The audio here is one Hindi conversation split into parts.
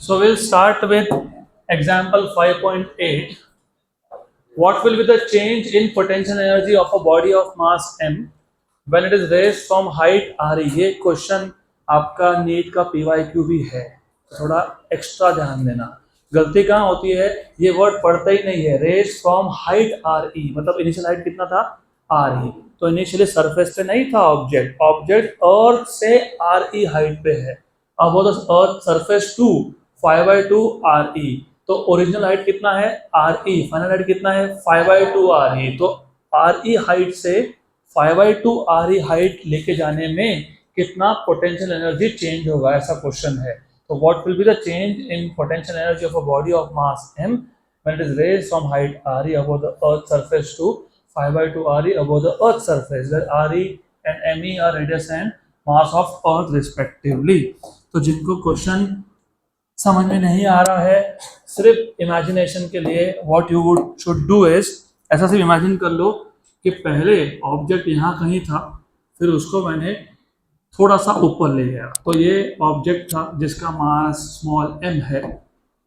So we'll start with example 5.8. What will be the change in potential energy of a body of mass m when it is raised from height r? ये क्वेश्चन आपका नीट का PYQ भी है, तो थोड़ा एक्स्ट्रा ध्यान देना। गलती कहाँ होती है, ये वर्ड पढ़ता ही नहीं है। Raise from height R E, मतलब इनिशियल हाइट कितना था, आर ई। तो इनिशियली सरफेस पे नहीं था ऑब्जेक्ट, ऑब्जेक्ट अर्थ से आर ई हाइट पे है। अब वो earth surface to 5/2 R E, तो ओरिजिनल हाइट कितना है आर ई, फाइनल हाइट कितना है 5/2 आर ई। तो आर ई हाइट से 5/2 आर ई हाइट लेके जाने में कितना पोटेंशियल एनर्जी चेंज होगा, ऐसा क्वेश्चन है। तो what will be the change in potential energy of a body of mass m when it is raised from height re above the earth surface to 5/2 re above the earth surface, where re and me are radius and mass of earth respectively। तो जिनको क्वेश्चन समझ में नहीं आ रहा है, सिर्फ इमेजिनेशन के लिए what you would should do is, ऐसा सिर्फ इमेजिन कर लो कि पहले ऑब्जेक्ट यहाँ कहीं था, फिर उसको मैंने थोड़ा सा ऊपर ले गया। तो ये ऑब्जेक्ट था जिसका मास स्मॉल m है,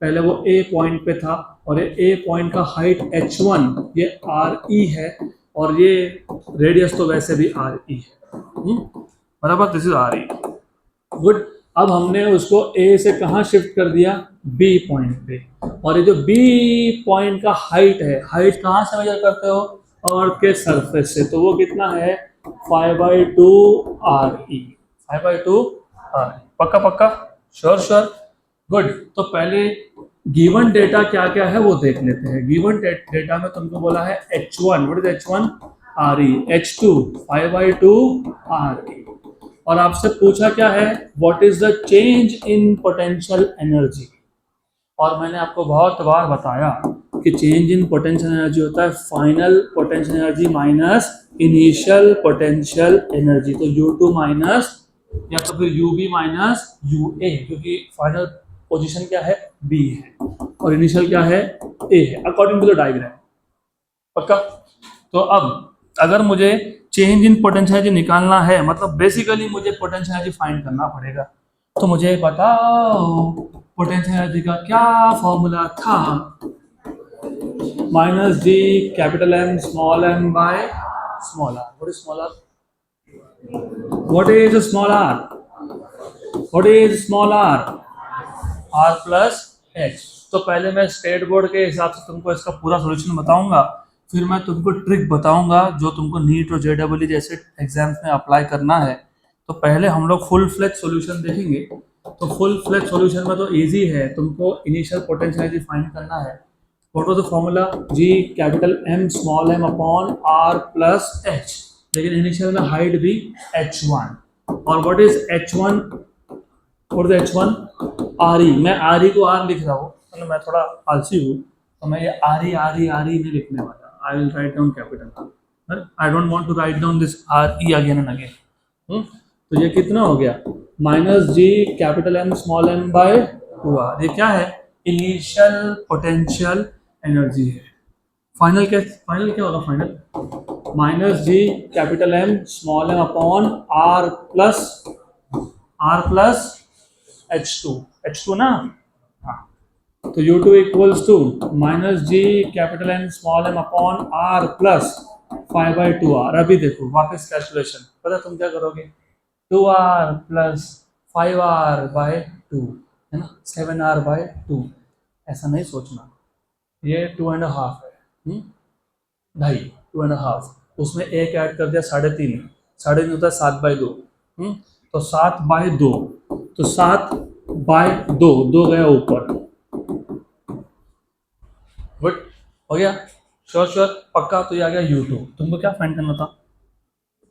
पहले वो A पॉइंट पे था और ये A पॉइंट का हाइट h1 ये RE है, और ये रेडियस तो वैसे भी RE है, बराबर, दिस इज RE। गुड। अब हमने उसको A से कहाँ शिफ्ट कर दिया, B पॉइंट पे, और ये जो B पॉइंट का हाइट है, हाइट कहाँ से मेजर करते हो, अर्थ के सरफेस से, तो वो कितना है 5/2 RE, 5/2 RE। पक्का पक्का, श्योर श्योर, गुड। तो पहले गिवन डेटा क्या क्या है वो देख लेते हैं। गिवन डेटा में तुमको बोला है H1, what is H1 RE, H2 5/2 RE, और आपसे पूछा क्या है, what is the change in potential energy. और मैंने आपको बहुत बार बताया कि चेंज इन पोटेंशियल एनर्जी होता है final potential energy minus initial potential energy. तो U2 माइनस या तो फिर UB माइनस UA, क्योंकि फाइनल पोजीशन क्या है B है और इनिशियल क्या है A है, अकॉर्डिंग टू द डायग्राम। पक्का। तो अब अगर मुझे चेंज इन पोटेंशियल एनर्जी निकालना है, मतलब बेसिकली मुझे पोटेंशियल एनर्जी फाइंड करना पड़ेगा, तो मुझे बताओ पोटेंशियल एनर्जी का क्या फॉर्मूला था, minus G capital M small m by small r। What is small r, what is small r, what is small r, r plus h। तो पहले मैं स्टेट बोर्ड के हिसाब से तुमको इसका पूरा सॉल्यूशन बताऊंगा, फिर मैं तुमको ट्रिक बताऊंगा जो तुमको नीट और JEE जैसे एग्जाम्स में अप्लाई करना है। तो पहले हम लोग फुल फ्लेज सॉल्यूशन देखेंगे। तो फुल फ्लेज सॉल्यूशन में तो इजी है, तुमको इनिशियल पोटेंशियल एनर्जी फाइंड करना है। What was the formula, G capital M small m upon r plus h, लेकिन इनिशियल में हाइट भी h1, और what is h1, what is h1 RE। मैं RE को R लिख रहा हूँ, मतलब मैं थोड़ा आलसी हूँ, तो मैं ये RE नहीं लिखने वाला। I will write down capital R। I don't want to write down this RE again and again। तो ये कितना हो गया, minus G capital M small m by 2r। ये क्या है, इनिशियल पोटेंशियल एनर्जी है। फाइनल क्या होगा, final minus G capital M small m upon r plus H2 ना, हाँ। तो U2 equals to minus G capital M small m upon r plus 5/2 r। अभी देखो वापस कैलकुलेशन, पता तुम क्या करोगे, 2r प्लस 5r बाय 2 है ना, 7r बाय 2। ऐसा नहीं सोचना, ये 2.5 है, 2.5, 2.5, उसमें एक ऐड कर दिया 3.5, 3.5 होता है 7/2, तो 7/2, तो 7/2, 2 गया ऊपर। गुड, हो गया, श्योर पक्का। तो ये आ गया U2। तुमको क्या फाइंड करना था,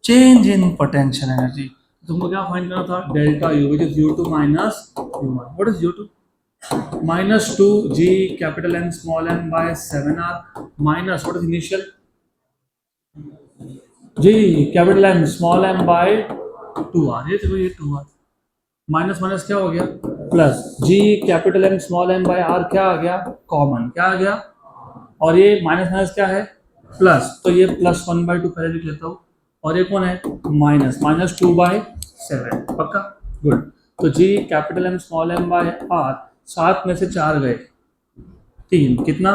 चेंज इन पोटेंशियल एनर्जी। तुमको क्या फाइंड करना था, delta U, which is U2 minus U1। What is U2, minus 2 G capital M small m by 7r minus what is initial, G capital M small m by 2r। ये देखो, ये 2r माइनस माइनस क्या हो गया, plus G capital M small m bye r क्या आ गया, कॉमन क्या आ गया, और ये माइनस माइनस क्या है, प्लस, तो ये प्लस 1/2 पहले लिख लेता हूँ, और ये कौन है, माइनस 2/7। पक्का, गुड। तो G capital M small m bye r 7 में से 4 गए, 3 कितना,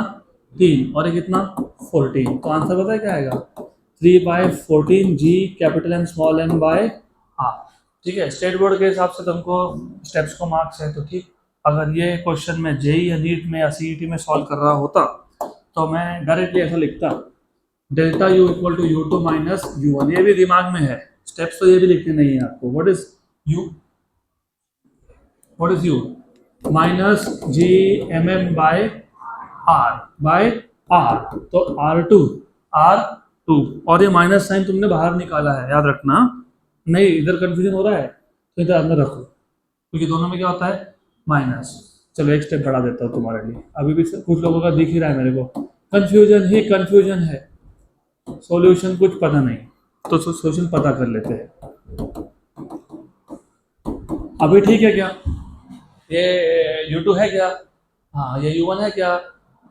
3 और ये कितना 14, तो आंसर पता है क्या आएगा 3/14 G capital M small M by R. ठीक है, स्टेट बोर्ड के हिसाब से तुमको स्टेप्स को मार्क्स है तो ठीक। अगर ये क्वेश्चन मैं जेई या नीट में या सीईटी में सॉल्व कर रहा होता तो मैं डायरेक्टली ऐसा लिखता, delta U equal to U two minus U one, ये भी दिमाग में है, स्टेप्स तो ये भी लिखने नहीं है आपको। What is U, what is U minus G M M by R, तो आर टू और ये माइनस साइन तुमने बाहर निकाला है, याद रखना, नहीं इधर कंफ्यूजन हो रहा है तो इधर अंदर रखो, क्योंकि दोनों में क्या होता है माइनस। चलो एक स्टेप बढ़ा देता हूँ तुम्हारे लिए, अभी भी कुछ लोगों का दिख ही रहा है मेरे को, कंफ्यूजन ही कंफ्यूजन है, सॉल्यूशन कुछ पता नहीं, तो सॉल्यूशन पता कर लेते हैं। अभी ठीक है क्या, ये u2 है क्या, हाँ ये u1 है क्या,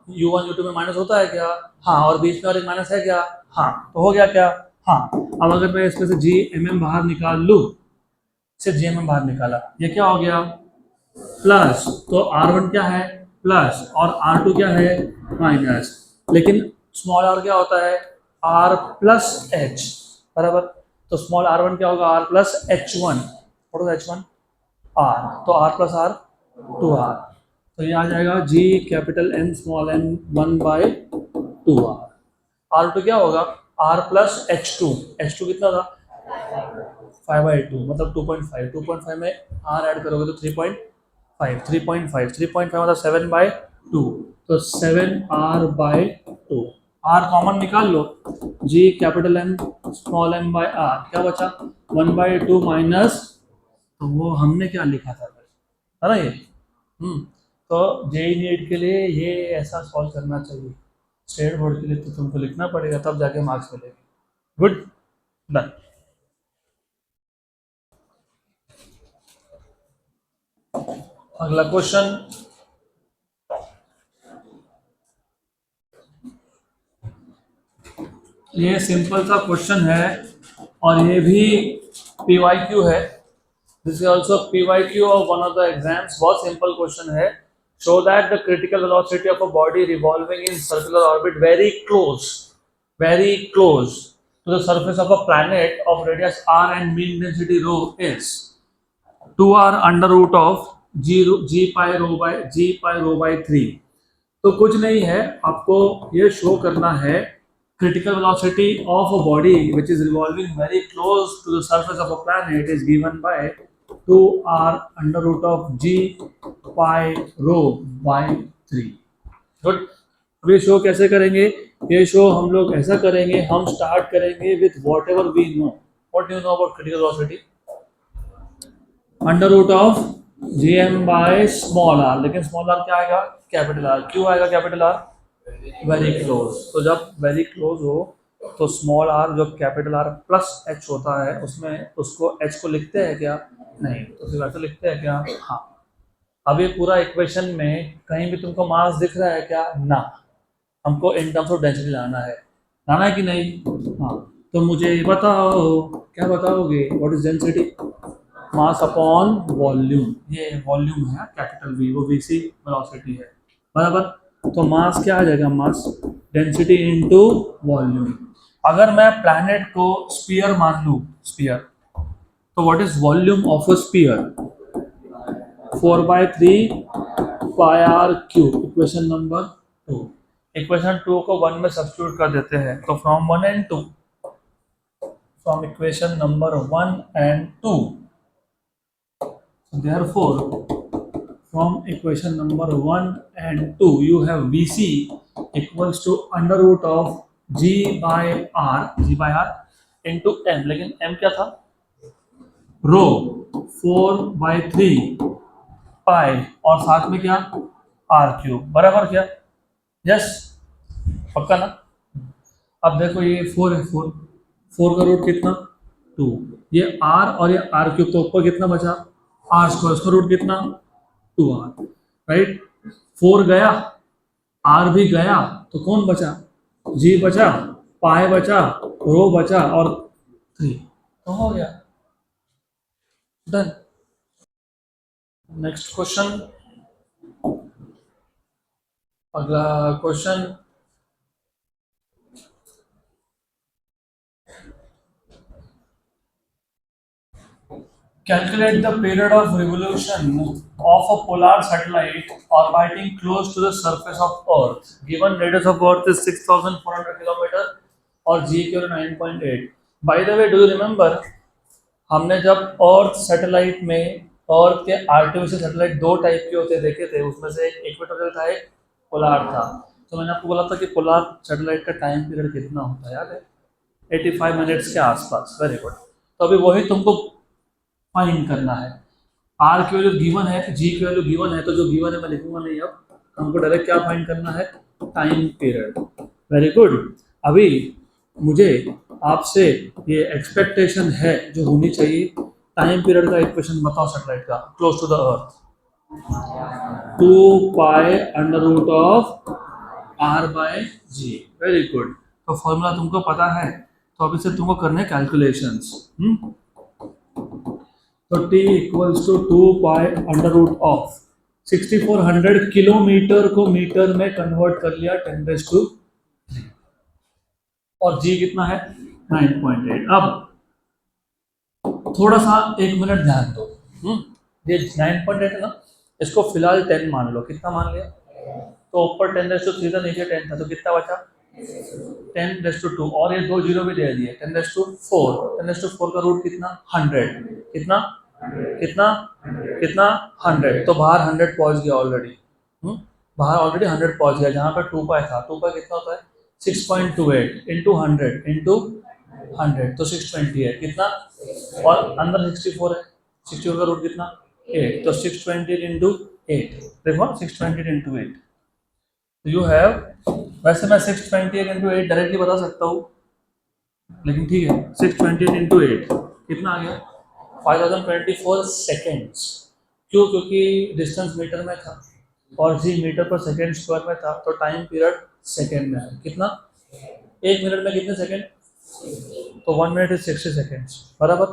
u1 u2 में माइनस होता है क्या, हाँ और बीच में और एक माइनस है क्या, हाँ तो हो गया क्या, हाँ। अब अगर मैं इसमें से जी एम एम बाहर निकाल लूँ, सिर्फ जी एम एम बाहर निकाला, ये क्या हो गया प्लस, तो R1 क्या है प्लस और R2 क्या है माइनस, लेकिन स्मॉल r क्या होता है R प्लस एच बराबर, तो स्मॉल r1 क्या होगा R प्लस h1, और h1 R, तो R प्लस R 2R, तो ये आ जाएगा G capital N small n 1/2R। R2 क्या होगा R प्लस H2 कितना था 5/2, मतलब 2.5 में R ऐड करोगे तो 3.5 मतलब 7/2, तो 7R/2, R कॉमन निकाल लो, G कैपिटल M small m bye R क्या बचा 1/2 माइनस, तो वो हमने क्या लिखा था है ना ये, तो जेई नीट के लिए ये ऐसा सॉल्व करना चाहिए, स्टेट बोर्ड के लिए तो तुमको लिखना पड़ेगा तब जाके मार्क्स मिलेंगे। Good, done. अगला क्वेश्चन, ये सिंपल सा क्वेश्चन है और ये भी पीवाईक्यू है, this is also PYQ of one of the exams, बहुत सिंपल क्वेश्चन है। Show that the critical velocity of a body revolving in circular orbit very close to the surface of a planet of radius r and mean density rho is 2r under root of g pi rho by 3। तो कुछ नहीं है, आपको ये शो करना है critical velocity of a body which is revolving very close to the surface of a planet is given by 2r under root of g pi rho by 3। Good, अब ये शो कैसे करेंगे, ये शो हम लोग ऐसा करेंगे, हम स्टार्ट करेंगे with whatever we know, what you know about critical velocity, under root of G M by small R, लेकिन स्मॉल आर क्या आएगा कैपिटल आर, क्यों आएगा कैपिटल आर वेरी क्लोज, तो जब वेरी क्लोज हो तो स्मॉल आर जो कैपिटल आर प्लस एच होता है उसमें उसको एच को लिखते हैं क्या, नहीं, तो फिर ऐसे लिखते हैं क्या, हाँ। अब ये पूरा इक्वेशन में कहीं भी तुमको मास दिख रहा है क्या, ना, हमको इन टर्म्स ऑफ डेंसिटी लाना है कि नहीं, हाँ, तो मुझे बताओ, क्या बताओगे, what is density, mass upon volume, ये वॉल्यूम है कैपिटल वी, वो वीसी वेलोसिटी है बराबर, तो मास क्या आ जाएगा, मास डेंसिटी इनटू वॉल्यूम। अगर मैं प्लैनेट को स्फीयर मान लूँ, स्फीयर, तो what is volume of a sphere 4/3 pi R cube, equation number 2। Equation 2 को 1 में सब्स्टिट्यूट कर देते हैं, तो from 1 and 2, from equation number 1 and 2, therefore from equation number 1 and 2 you have Vc equals to under root of g by r into m, लेकिन m क्या था रो 4/3 पाई और साथ में क्या r क्यूब बराबर क्या, यस पक्का ना। अब देखो ये 4 है, 4 का रूट कितना 2, ये r और ये r क्यूब, तो ऊपर कितना बचा r स्क्वायर, उसका रूट कितना 2r, राइट, 4 गया r भी गया, तो कौन बचा g बचा, पाई बचा, रो बचा और 3, तो हो गया, डन। नेक्स्ट क्वेश्चन, अगला question, calculate the period of revolution of a polar satellite orbiting close to the surface of Earth. Given radius of Earth is 6,400 kilometer और g की value 9.8. By the way, do you remember हमने जब अर्थ सैटेलाइट में अर्थ के आर्टिफिशियल सैटेलाइट दो टाइप के होते देखे थे, उसमें से एक इक्वेटोरियल था, एक पोलार था। तो मैंने आपको बोला था कि पोलार सैटेलाइट का टाइम पीरियड कितना होता है, याद है? 85 मिनट्स के आसपास। Very good. तो अभी वही तुमको फाइंड करना है। आर की वैल्यू गिवन है, जी की वैल्यू गिवन है, तो जो गिवन है मैं लिखूंगा नहीं, अब हमको डायरेक्ट क्या फाइंड करना है, टाइम पीरियड। Very good. अभी मुझे आपसे ये एक्सपेक्टेशन है जो होनी चाहिए, टाइम पीरियड का इक्वेशन बताओ सैटेलाइट का close to the earth. 2 pi under root of R by G. Very good. तो फॉर्मूला तुमको पता है, तो अभी से तुमको करने कैलकुलेशंस। तो t equals to 2 pi under root of 6400 kilometre को मीटर में कन्वर्ट कर लिया 10⁻3 और g कितना है 9.8। अब थोड़ा सा 1 मिनट ध्यान दो। ये 9.8 है ना, इसको फिलहाल 10 मान लो। कितना मान लिया? तो ऊपर 10⁻3 था, नीचे 10 था, तो कितना बचा 10⁻2 और ये दो जीरो भी दे दिए 10⁻4। 10⁻4 का रूट कितना 100। कितना कितना कितना 100। तो बाहर 100 पहुंच गया ऑलरेडी। बाहर ऑलरेडी 100 पहुंच गया। जहां पर 2 पाई था, 2 पाई कितना होता है 6.28 इंटू 100 इंटू 100, तो 628 कितना, और अंदर 64 है, 64 का रूट कितना 8, तो 628 इंटू 8। देखो 628 इंटू 8, यू हैव, वैसे मैं 628 इंटू 8 डायरेक्टली बता सकता हूँ, लेकिन ठीक है 628 इंटू 8 कितना आ गया 5024 सेकेंड्स। क्यों? क्योंकि डिस्टेंस मीटर में था और जी मीटर पर सेकेंड स्क्वायर में था, तो टाइम पीरियड सेकेंड में है। कितना? 1 मिनट में कितने सेकेंड? तो 1 मिनट इज 60 सेकेंड्स, बराबर।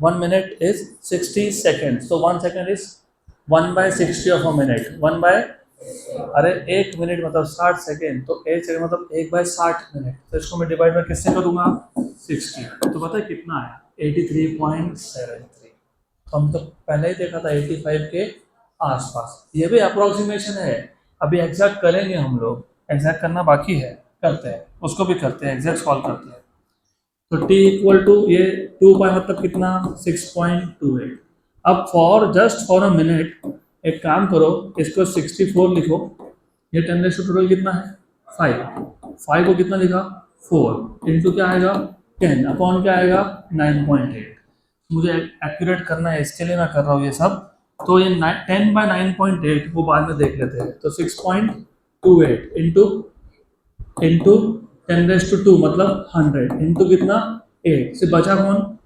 1 मिनट इज 60 सेकेंड्स, तो 1 second is 1/60 of a minute. 1 by, अरे 1 मिनट मतलब 60 सेकेंड, तो 1 सेकेंड मतलब 1/60 मिनट। तो इसको मैं डिवाइड में किससे करूंगा 60, तो पता है कितना आया 83.73। तो हम तो पहले ही देखा था 85 के आसपास। ये भी अप्रोक्सीमेशन है, अभी एग्जैक्ट करेंगे हम लोग, एग्जैक्ट करना बाकी है, करते हैं, उसको भी करते हैं, एग्जैक्ट सॉल्व करते हैं। तो t इक्वल टू ये 2 पाई मतलब कितना 6.28। अब जस्ट फॉर अ मिनट एक काम करो, इसको 64 लिखो, ये 10⁻12 कितना है 5 को कितना लिखा 4 इंटू क्या आएगा 10 अपॉन क्या आएगा 9.8। मुझे एक्यूरेट करना है, इसके लिए मैं कर रहा हूँ ये सब। तो ये 10/9.8 वो बाद में देख लेते हैं। तो 6.28 इंटू इंटू 10⁻2 मतलब 100 इंटू कितना 8 से बचा कौन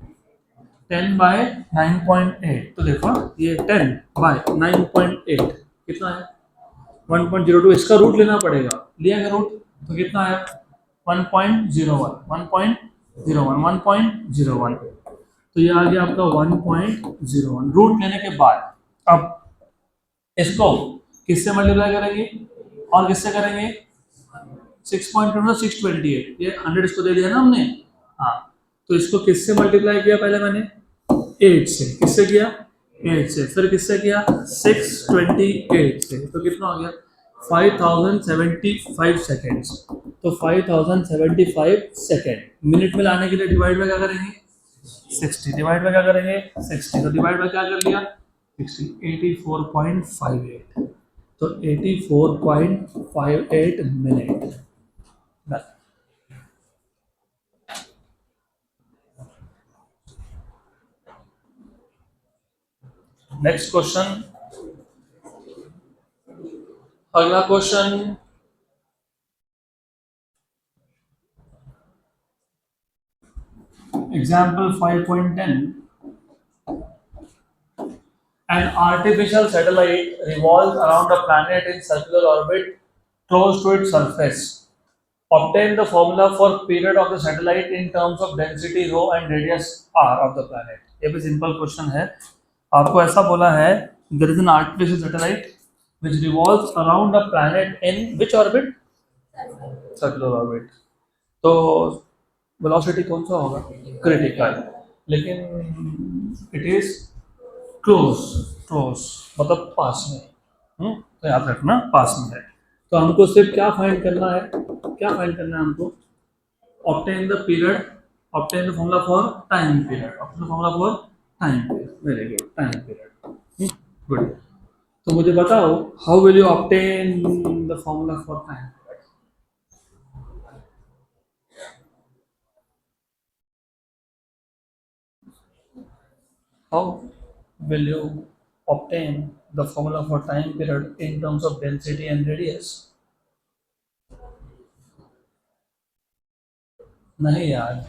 10/9.8। तो देखो ये 10/9.8 कितना है 1.02। इसका रूट लेना पड़ेगा, लिया गया रूट, तो कितना आया 1.01 1.01। तो ये आ गया आपका 1.01 रूट लेने के बाद। अब इसको किससे मल्टीप्लाई करेंगे और किससे करेंगे 6.2 628, ये 100 इसको दे दिया ना हमने। हाँ, तो इसको किससे मल्टीप्लाई किया पहले मैंने 8 से। किससे किया 8 से, फिर किससे किया 628 से, तो कितना हो गया 5075 सेकेंड्स। तो 5075 सेकेंड मिनट में लाने के लिए डिवाइड में क्या करेंगे 60, डिवाइड में क्या करेंगे 60, तो डिवाइड में क्या कर लिया 60 84.58, तो 84.58 मिनट। नेक्स्ट क्वेश्चन, अगला question, example 5.10। An artificial satellite revolves around a planet in circular orbit close to its surface. Obtain the formula for period of the satellite in terms of density rho and radius r of the planet। ये भी सिंपल क्वेश्चन है। आपको ऐसा बोला है there is an artificial satellite which revolves around a planet in which orbit? Circular orbit. तो वेलोसिटी कौन सा होगा? क्रिटिकल. लेकिन इट इज क्लोज. क्लोज मतलब पास में. तो याद रखना पास में है. तो हमको सिर्फ क्या फाइंड करना है? क्या फाइंड करना है हमको? obtain the period, obtain the formula for time period, obtain the formula for time period. Very good, time period. Good. तो मुझे बताओ, how will you obtain the formula for time period? How will you obtain the formula for time period in terms of density and radius? नहीं यार.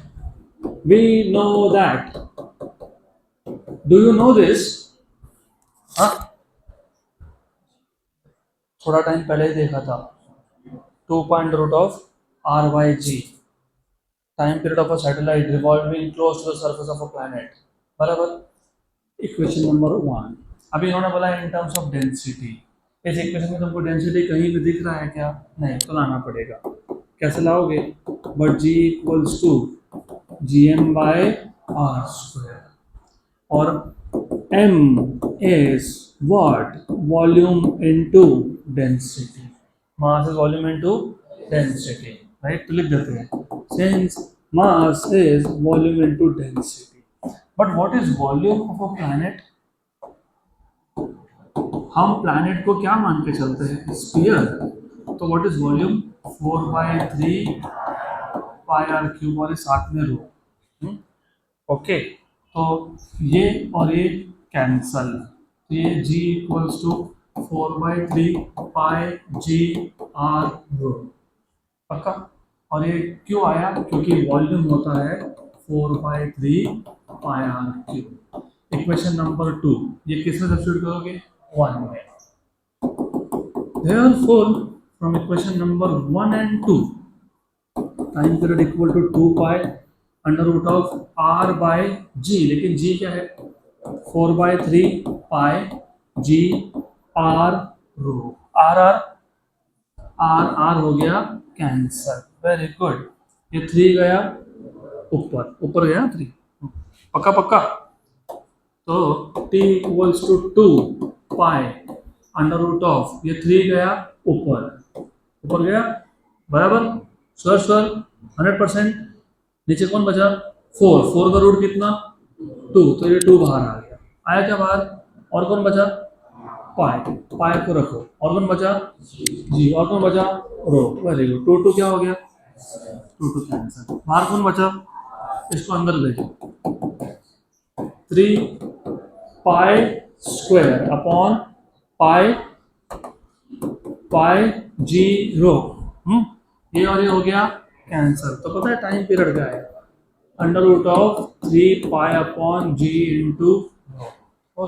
We know that. Do you know this? हाँ, थोड़ा टाइम पहले ही देखा था. 2 point root of r by g, time period of a satellite revolving close to the surface of a planet. बराबर. Equation number 1. अभी इन्होंने बोला इन टर्म्स ऑफ डेंसिटी. इस इक्वेशन में तुमको डेंसिटी कहीं भी दिख रहा है क्या? नहीं, तो लाना पड़ेगा. कैसे लाओगे? But g equals to gm by R square. और m is what? Volume into density. Mass is volume into density, right? तो लिख देते हैं, since mass is volume into density. But what is volume of a planet? हम planet को क्या मान के चलते हैं? Sphere. तो what is volume? 4/3 pi r cube और साथ में रो. ओके. तो ये और ये कैंसल. तो ये g equals to 4/3 pi G R rho. पक्का. और ये क्यों आया? क्योंकि वॉल्यूम होता है 4/3 pi R cube. Equation number 2 ये किसमें सब्स्टिट्यूट करोगे? 1 में. Therefore, from equation number 1 and 2, time period equal to 2 pi under root of r by g. लेकिन g क्या है? 4/3 pi G R row. Are हो गया कैंसर. Very good. ये 3 गया ऊपर गया 3. पक्का पक्का. तो t equals to 2 pi under root of ये 3 गया ऊपर गया. बराबर. श्योर 100%. नीचे कौन बचा? 4 का रूट कितना? 2. तो ये 2 बाहर आ गया. आया क्या बाहर? और कौन बचा? पाई को रखो. और कौन बचा? जी. और कौन बचा? रो. Very good. 2 क्या हो गया? 2 कैंसर. बाहर कौन बचा? इसको अंदर ले जाओ. 3 पाई स्क्वायर अपॉन पाई जी रो. ये और ये हो गया कैंसर. तो पता है टाइम पीरियड क्या है? Under root of 3 pi upon G into row.